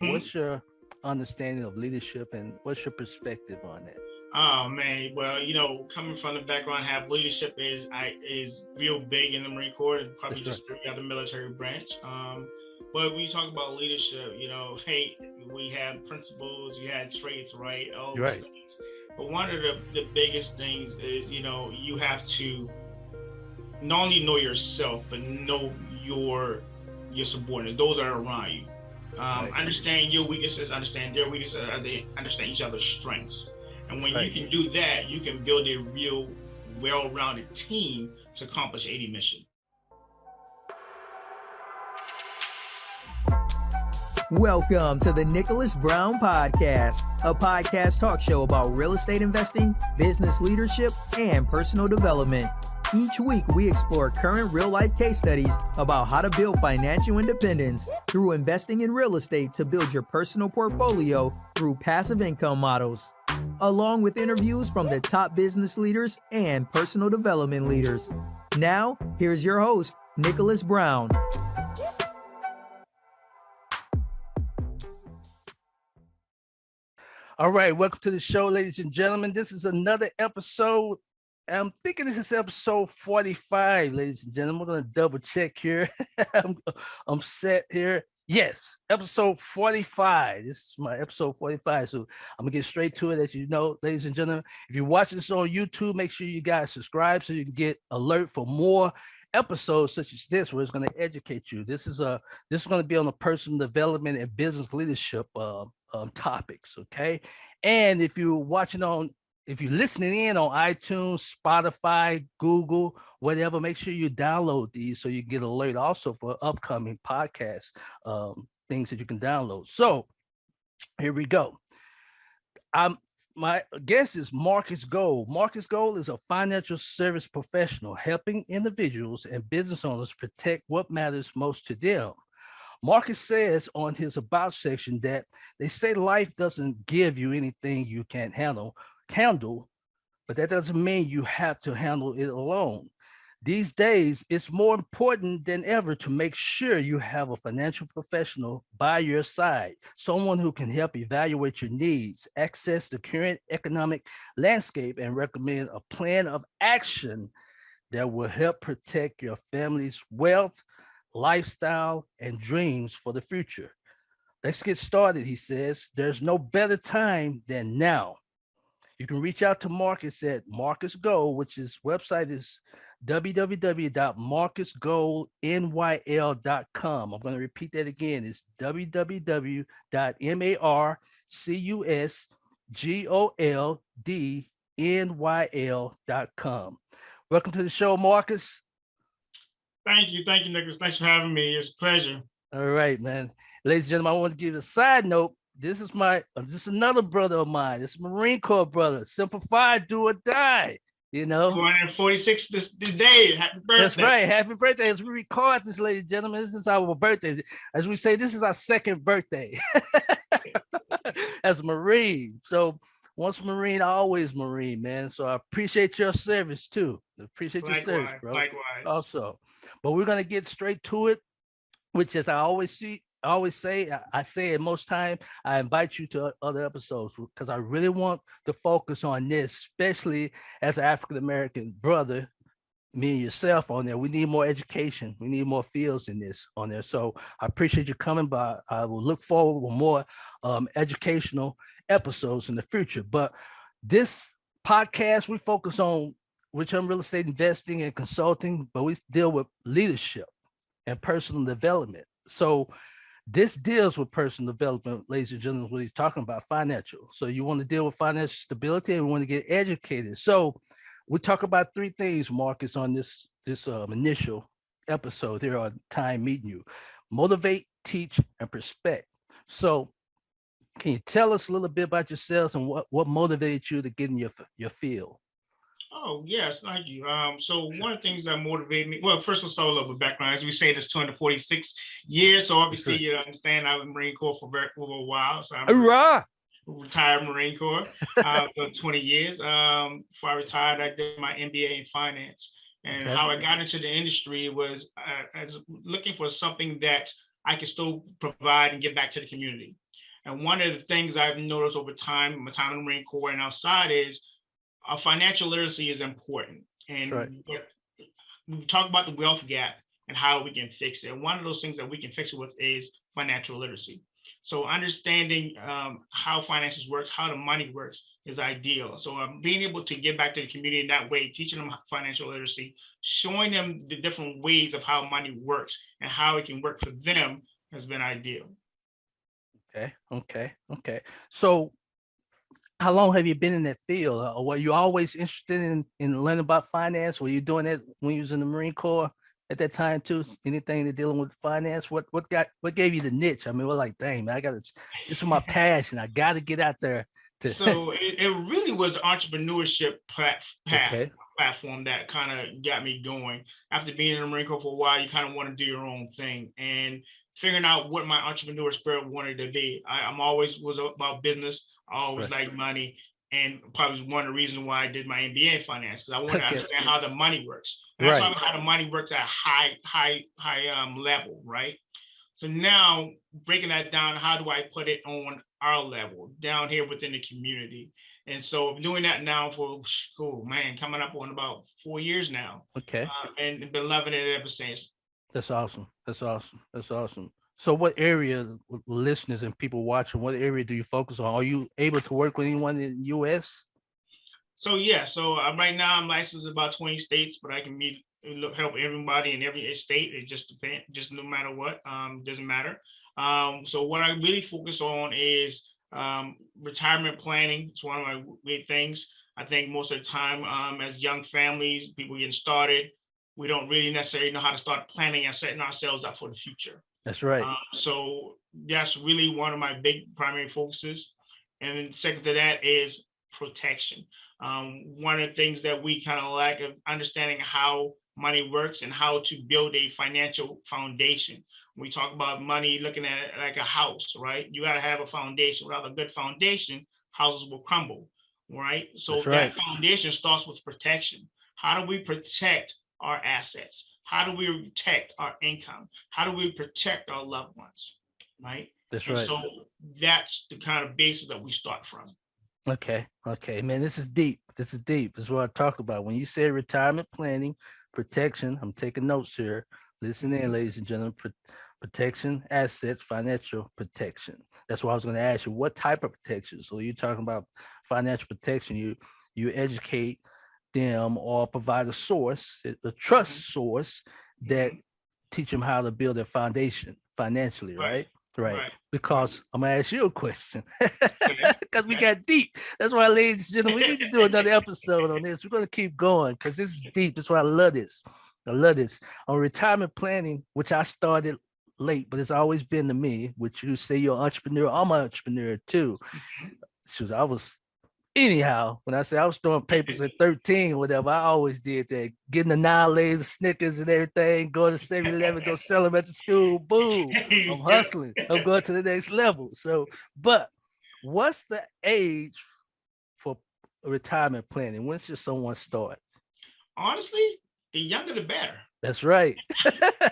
Mhm. What's your understanding of leadership and what's your perspective on that? Oh man, well, coming from the background, I have leadership is real big in the Marine Corps, and probably That's right. just every other military branch. But when you talk about leadership, hey, we have principles, you had traits, right? All You're those right. things. But one of the biggest things is, you have to not only know yourself, but know your subordinates, those that are around you. Right. Understand your weaknesses, understand their weaknesses, they understand each other's strengths. And That's when you right. can do that, you can build a real well-rounded team to accomplish any mission. Welcome to the Nicholas Brown Podcast, a podcast talk show about real estate investing, business leadership, and personal development. Each week, we explore current real-life case studies about how to build financial independence through investing in real estate to build your personal portfolio through passive income models, along with interviews from the top business leaders and personal development leaders. Now, here's your host, Nicholas Brown. All right, welcome to the show, ladies and gentlemen. This is another episode. I'm thinking this is episode 45, ladies and gentlemen. We're going to double check here. I'm set here. Yes, episode 45. This is my episode 45. So I'm going to get straight to it. As you know, ladies and gentlemen, if you're watching this on YouTube, make sure you guys subscribe so you can get alert for more episodes such as this, where it's going to educate you. This is going to be on the personal development and business leadership topics. Okay. And if you're listening in on iTunes, Spotify, Google, whatever, make sure you download these so you get alert also for upcoming podcasts, things that you can download. So here we go. My guest is Marcus Gold. Marcus Gold is a financial service professional helping individuals and business owners protect what matters most to them. Marcus says on his about section that they say life doesn't give you anything you can't handle, but that doesn't mean you have to handle it alone. These days, it's more important than ever to make sure you have a financial professional by your side, someone who can help evaluate your needs, access the current economic landscape, and recommend a plan of action that will help protect your family's wealth, lifestyle, and dreams for the future. Let's get started, he says. There's no better time than now. You can reach out to Marcus at Marcus Gold, which his website is www.marcusgoldnyl.com. I'm going to repeat that again. It's www.marcusgoldnyl.com. Welcome to the show, Marcus. Thank you, Nicholas. Thanks for having me. It's a pleasure. All right, man. Ladies and gentlemen, I want to give you a side note. This is another brother of mine. This is Marine Corps brother. Simplify, do or die. 446 this day. Happy birthday. That's right. Happy birthday. As we record this, ladies and gentlemen, this is our birthday. As we say, this is our second birthday as a Marine. So once Marine, always Marine, man. So I appreciate your service too. Appreciate your service, bro. Likewise. Also, but we're gonna get straight to it, which is I always say it most time. I invite you to other episodes because I really want to focus on this, especially as an African-American brother, me and yourself on there. We need more education. We need more fields in this on there. So I appreciate you coming by. I will look forward to more educational episodes in the future. But this podcast, we focus on return real estate investing and consulting, but we deal with leadership and personal development. So this deals with personal development, ladies and gentlemen, what he's talking about, financial. So you want to deal with financial stability and we want to get educated. So we talk about three things, Marcus, on this initial episode here on Time Meeting You: motivate, teach, and perspect. So can you tell us a little bit about yourselves and what motivated you to get in your field? Oh, yes, thank you. So one of the things that motivated me, well, first let's start a little bit background. As we say, this 246 years. So obviously you understand I was in the Marine Corps for a while. So I'm a retired Marine Corps for 20 years. Before I retired, I did my MBA in finance. And how I got into the industry was as looking for something that I could still provide and give back to the community. And one of the things I've noticed over time, my time in the Marine Corps and outside, is financial literacy is important. And we talk about the wealth gap and how we can fix it. And one of those things that we can fix it with is financial literacy. So understanding how finances works, how the money works is ideal. So being able to get back to the community in that way, teaching them financial literacy, showing them the different ways of how money works and how it can work for them has been ideal. Okay. So how long have you been in that field? Or were you always interested in learning about finance? Were you doing that when you was in the Marine Corps at that time too? Anything to dealing with finance? What gave you the niche? I mean, we're like, dang, man, this is my passion. I got to get out there. So it really was the entrepreneurship platform that kind of got me going. After being in the Marine Corps for a while, you kind of want to do your own thing, and figuring out what my entrepreneur spirit wanted to be. I'm always was about business. I always liked money, and probably one of the reasons why I did my MBA in finance, because I wanted to understand how the money works. And that's how the money works at a high level, right? So now breaking that down, how do I put it on our level down here within the community? And so doing that now for coming up on about 4 years now. Okay. And been loving it ever since. That's awesome. So what area, listeners and people watching, what area do you focus on? Are you able to work with anyone in the U.S.? So right now I'm licensed in about 20 states, but I can help everybody in every state. It just depends, just no matter what, doesn't matter. So what I really focus on is retirement planning. It's one of my big things. I think most of the time, as young families, people getting started, we don't really necessarily know how to start planning and setting ourselves up for the future. That's right. So that's really one of my big primary focuses. And then second to that is protection. One of the things that we kind of lack of understanding how money works and how to build a financial foundation. When we talk about money, looking at it like a house, right? You got to have a foundation. Without a good foundation, houses will crumble, right? So that foundation starts with protection. How do we protect our assets? How do we protect our income? How do we protect our loved ones, right? That's right. So that's the kind of basis that we start from. Okay, man, this is deep. This is what I talk about. When you say retirement planning, protection, I'm taking notes here. Listen in, ladies and gentlemen. Protection, assets, financial protection. That's what I was going to ask you. What type of protection? So you're talking about financial protection. You educate them or provide a source, a trust source that teach them how to build their foundation financially, right? Because I'm gonna ask you a question because we got deep. That's why, ladies and gentlemen, we need to do another episode on this. We're gonna keep going because this is deep. That's why I love this. On retirement planning, which I started late, but it's always been to me. Which you say you're an entrepreneur, I'm an entrepreneur too. I was. Anyhow, when I say I was throwing papers at 13 or whatever, I always did that. Getting the Nyl, Snickers and everything, go to 7-Eleven, go sell them at the school. Boom. I'm hustling. I'm going to the next level. So, but what's the age for retirement planning? When should someone start? Honestly, the younger the better. That's right.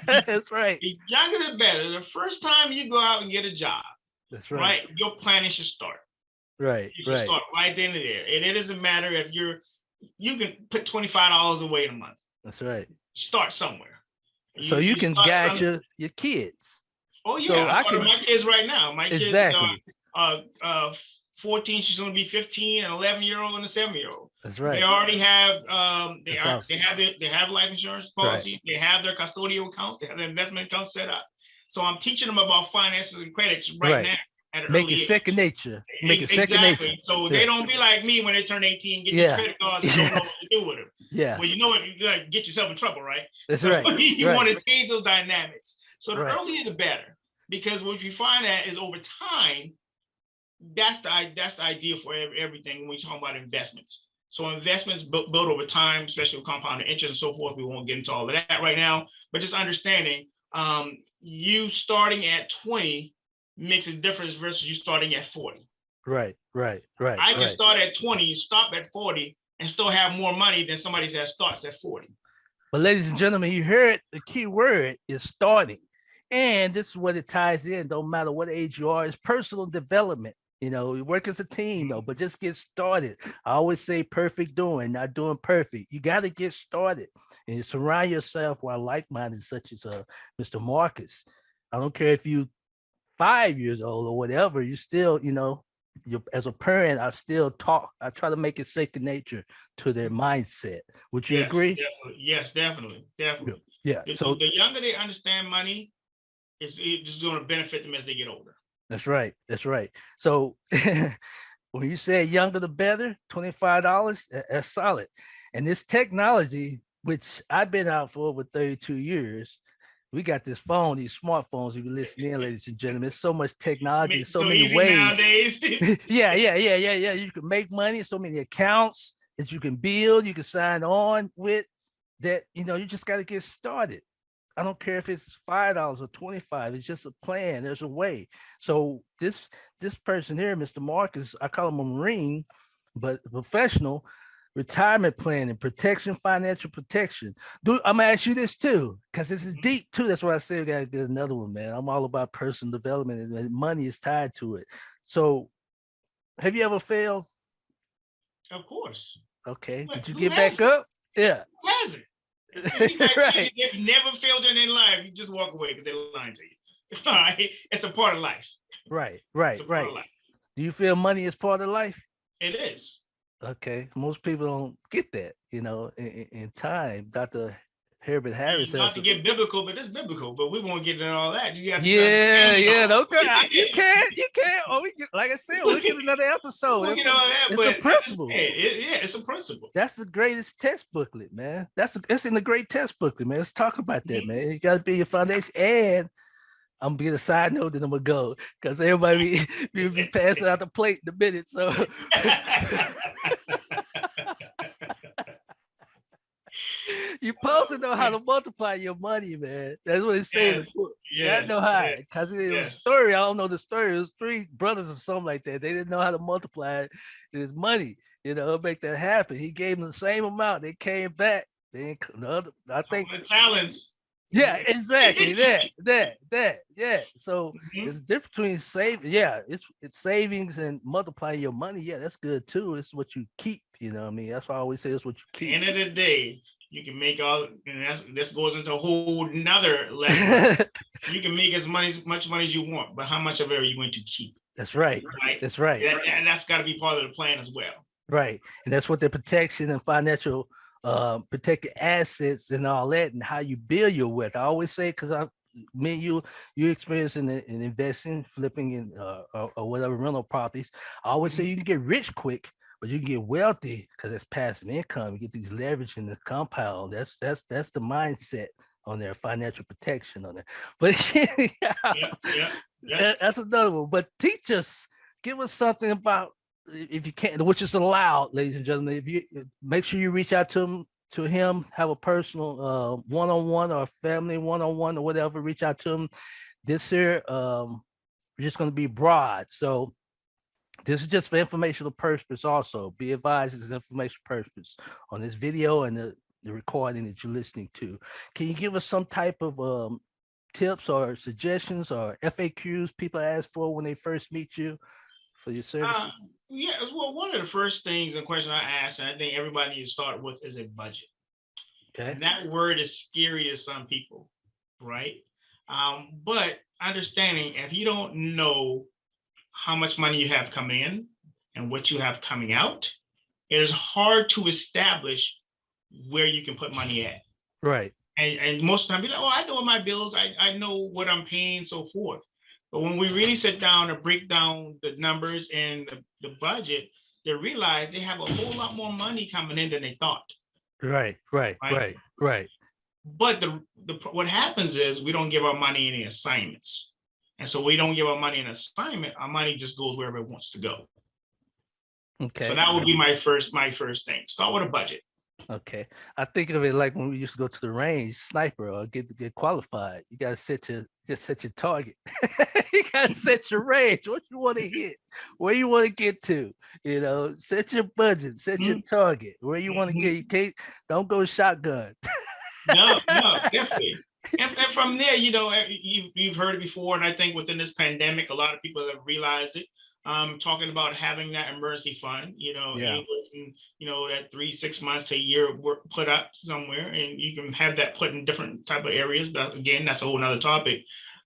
That's right. The younger the better. The first time you go out and get a job, that's right. Your planning should start. Right. You can start right then and there. And it doesn't matter if you can put $25 away a month. That's right. Start somewhere. So you can guide your kids. Oh yeah. So my kids right now. My kids are 14, she's gonna be 15, an 11-year-old and a 7-year-old. That's right. They already have they have life insurance policy, right. They have their custodial accounts, they have their investment accounts set up. So I'm teaching them about finances and credits right now. Make it second nature. So they don't be like me when they turn 18, get these credit cards and don't know what to do with them. Yeah. Well, you know what, you gotta get yourself in trouble, right? That's right. You want to change those dynamics. So the earlier the better. Because what you find out is over time, that's the idea for everything when we talk about investments. So investments built over time, especially with compounded interest and so forth. We won't get into all of that right now, but just understanding you starting at 20 makes a difference versus you starting at 40. Right. I can start at 20, stop at 40, and still have more money than somebody that starts at 40. But ladies and gentlemen, you heard the key word is starting. And this is what it ties in. Don't matter what age you are, it's personal development. You know, you work as a team though, but just get started. I always say perfect doing, not doing perfect. You got to get started and you surround yourself with like-minded such as Mr. Marcus. I don't care if you 5 years old or whatever, you still, you know, as a parent, I still talk. I try to make it second nature to their mindset. Would you agree? Definitely. Yes, definitely. Definitely. Yeah. So the younger they understand money, it's just going to benefit them as they get older. That's right. That's right. So when you say younger the better, $25, that's solid. And this technology, which I've been out for over 32 years, we got this phone, these smartphones. You can listen in, ladies and gentlemen. There's so much technology, so many ways. Nowadays. Yeah. You can make money, so many accounts that you can build, you can sign on with that, you know, you just got to get started. I don't care if it's $5 or 25. It's just a plan. There's a way. So this person here, Mr. Marcus, I call him a Marine, but professional retirement planning, protection, financial protection. I'm gonna ask you this too, because this is deep too. That's why I said we gotta get another one, man. I'm all about personal development, and money is tied to it. So, have you ever failed? Of course. Okay. Did you get back up? Yeah. Who hasn't? Right. They've never failed in their life. You just walk away because they're lying to you. All right. It's a part of life. Right. It's a part of life. Do you feel money is part of life? It is. Okay. Most people don't get that, you know, in time. Dr. Herbert Harris not to get biblical, but it's biblical. But we won't get into all that. You have to okay. You can't. Oh, we get, like I said, we'll get another episode. We'll get all that, it's a principle. It's a principle. That's the greatest test booklet, man. It's in the great test booklet, man. Let's talk about that, man. You got to be your foundation. And I'm gonna get a side note, then I'm gonna go because everybody be passing out the plate in a minute. So. You're supposed to know how to multiply your money, man. That's what it's saying. You gotta know how, because it was a story. I don't know the story. It was 3 brothers or something like that. They didn't know how to multiply his money, you know, make that happen. He gave them the same amount. They came back. I think the talents. Yeah, exactly. That. Yeah. So it's a difference between saving. Yeah, it's savings and multiplying your money. Yeah, that's good too. It's what you keep. You know what I mean? That's why I always say it's what you keep. At the end of the day, you can make all, and this goes into a whole nother level. You can make as much money as you want, but how much of it are you going to keep? That's right. That's right. And that's got to be part of the plan as well. Right. And that's what the protection and financial protected assets and all that, and how you build your wealth. I always say, because you experience in investing, flipping, and or whatever rental properties. I always say you can get rich quick, but you can get wealthy because it's passive income. You get these leverage in the compound. That's the mindset on their financial protection on there. But that's another one. But teach us, give us something about, if you can, which is allowed, ladies and gentlemen. If you make sure you reach out to him, have a personal one-on-one or family one-on-one or whatever, reach out to him. This here, we're just going to be broad. So this is just for informational purpose also. Be advised, it's information purpose on this video and the recording that you're listening to. Can you give us some type of tips or suggestions or FAQs people ask for when they first meet you for your services? Well, one of the first things and questions I ask, and I think everybody needs to start with, is a budget. Okay. And that word is scary to some people, right? But understanding, if you don't know how much money you have coming in and what you have coming out, it is hard to establish where you can put money at. Right. And most of the time, you're like, oh, I know my bills, I know what I'm paying, so forth. But when we really sit down and break down the numbers and the budget, they realize they have a whole lot more money coming in than they thought. Right. But what happens is we don't give our money any assignments. And so we don't give our money an assignment. Our money just goes wherever it wants to go. Okay. So that would be my first thing. Start with a budget. Okay. I think of it like when we used to go to the range, sniper, or get qualified. You gotta set your target. You gotta set your range, what you want to hit, where you want to get to. You know, set your budget, set your target, where you want to get. Don't go shotgun. No, definitely. And from there, you've heard it before, and I think within this pandemic, a lot of people have realized it. Talking about having that emergency fund, Yeah. that 3-6 months to a year work put up somewhere, and you can have that put in different type of areas. But again, that's a whole nother topic.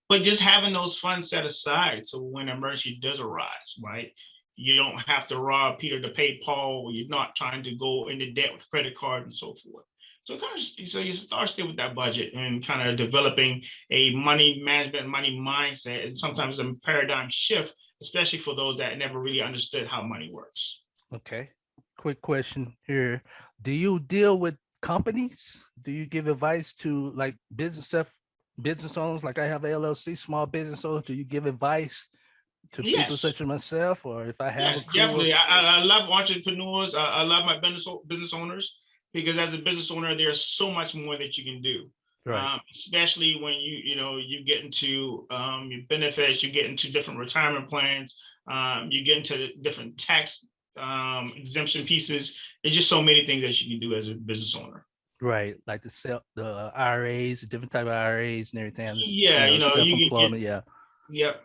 But just having those funds set aside, so when emergency does arise, right, you don't have to rob Peter to pay Paul, or you're not trying to go into debt with credit card and so forth. So you start still with that budget and kind of developing a money management, money mindset, and sometimes a paradigm shift, especially for those that never really understood how money works. Okay. Quick question here. Do you deal with companies? Do you give advice to like business owners? Like I have LLC, small business owners. Do you give advice to people such as myself, or if I have a definitely. I love entrepreneurs. I love my business owners, because as a business owner, there's so much more that you can do. Right. Especially when you get into your benefits, you get into different retirement plans, you get into different tax exemption pieces. There's just so many things that you can do as a business owner. Right, like the IRAs, different type of IRAs and everything. Yeah, self-employment. Yeah. Yep.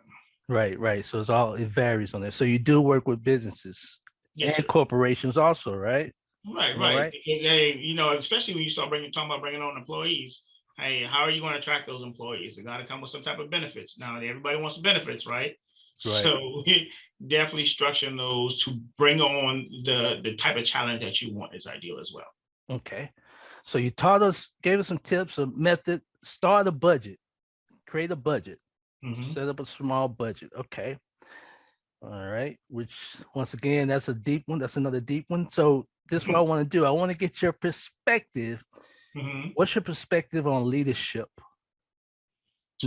Right. So it varies on there. So you do work with businesses and corporations also, right? Right. Because hey, especially when you start talking about bringing on employees. Hey, how are you going to attract those employees? They got to come with some type of benefits. Now, everybody wants benefits, right? So definitely structuring those to bring on the type of challenge that you want is ideal as well. Okay. So you gave us some tips, a method, start a budget, create a budget, set up a small budget. Okay. All right. Which once again, that's a deep one. That's another deep one. So this is what I want to do. I want to get your perspective. What's your perspective on leadership?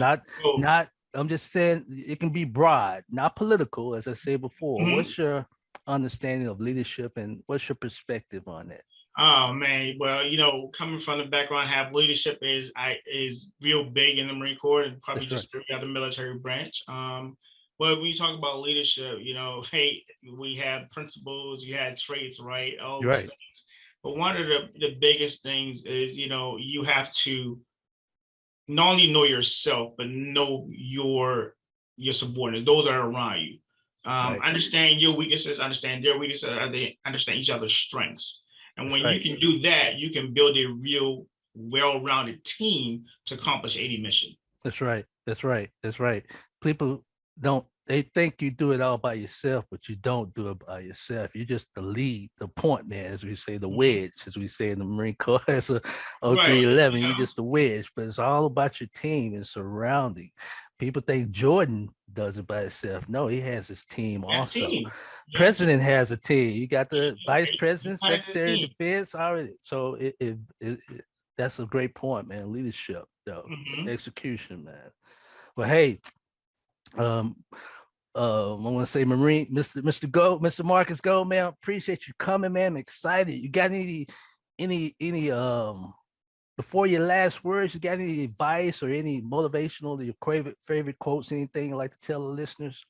I'm just saying it can be broad, not political, as I said before. What's your understanding of leadership and what's your perspective on it? Oh man, well, coming from the background, have leadership is real big in the Marine Corps and probably just every other military branch. But when you talk about leadership, hey, we have principles, you had traits, right? All those things. But one of the biggest things is, you have to not only know yourself, but know your subordinates, those that are around you. Understand your weaknesses, understand their weaknesses, they understand each other's strengths. And when you can do that, you can build a real well-rounded team to accomplish any mission. That's right. People they think you do it all by yourself, but you don't do it by yourself. You're just the lead, the point man, as we say, the wedge, as we say in the Marine Corps, as a 0311, you're just the wedge, but it's all about your team and surrounding. People think Jordan does it by himself. No, he has his team also. President has a team. You got the vice president, secretary of defense already. So that's a great point, man. Leadership, though, execution, man. Well, hey, I want to say Mr. Gold, Mr. Marcus Gold, man. I appreciate you coming, man. I'm excited. You got any before your last words, you got any advice or any motivational, your favorite quotes, anything you'd like to tell the listeners?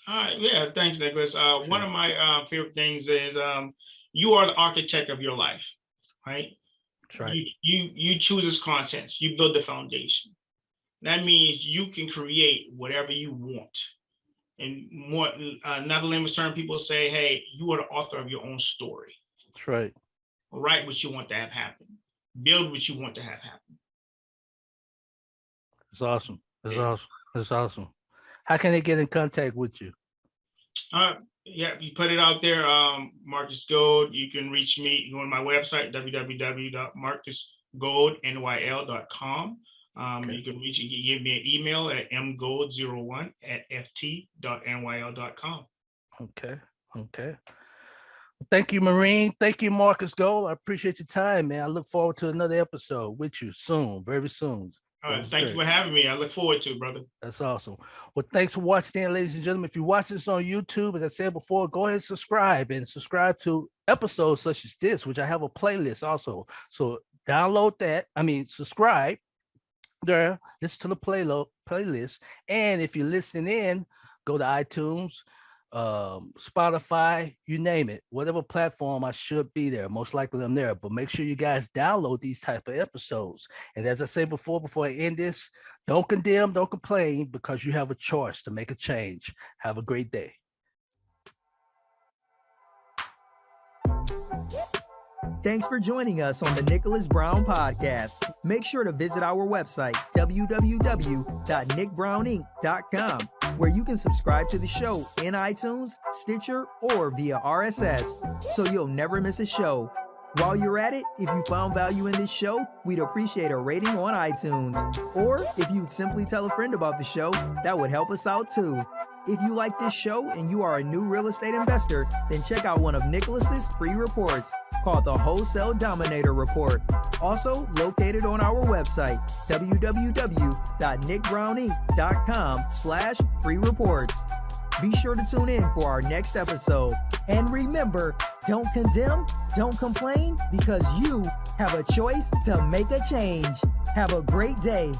Yeah, thanks, Nicholas. One of my favorite things is you are the architect of your life, right? That's right. You choose its contents. You build the foundation. That means you can create whatever you want. And more, another layman's term, people say, hey, you are the author of your own story. That's right. Write what you want to have happen. Build what you want to have happen. That's awesome. That's awesome. How can they get in contact with you? Yeah, you put it out there, Marcus Gold. You can reach me. You go to my website, www.marcusgoldnyl.com. You can reach. You can give me an email at mgold01@ft.nyl.com. Okay. Thank you, Marine. Thank you, Marcus Gold. I appreciate your time, man. I look forward to another episode with you soon, very soon. All right, thank you for having me. I look forward to it, brother. That's awesome. Well, thanks for watching, ladies and gentlemen. If you watch this on YouTube, as I said before, go ahead and subscribe to episodes such as this, which I have a playlist also. So download that. Subscribe there. Listen to the playlist. And if you're listening in, go to iTunes, Spotify, you name it, whatever platform, I should be there. Most likely I'm there, but make sure you guys download these type of episodes. And as I said before I end this, don't condemn, don't complain, because you have a choice to make a change. Have a great day. Thanks for joining us on the Nicholas Brown Podcast. Make sure to visit our website, www.nickbrowninc.com, where you can subscribe to the show in iTunes, Stitcher, or via RSS, so you'll never miss a show. While you're at it, if you found value in this show, we'd appreciate a rating on iTunes. Or if you'd simply tell a friend about the show, that would help us out too. If you like this show and you are a new real estate investor, then check out one of Nicholas's free reports called the Wholesale Dominator Report, also located on our website, www.nickbrowninc.com/free reports. Be sure to tune in for our next episode. And remember, don't condemn, don't complain, because you have a choice to make a change. Have a great day.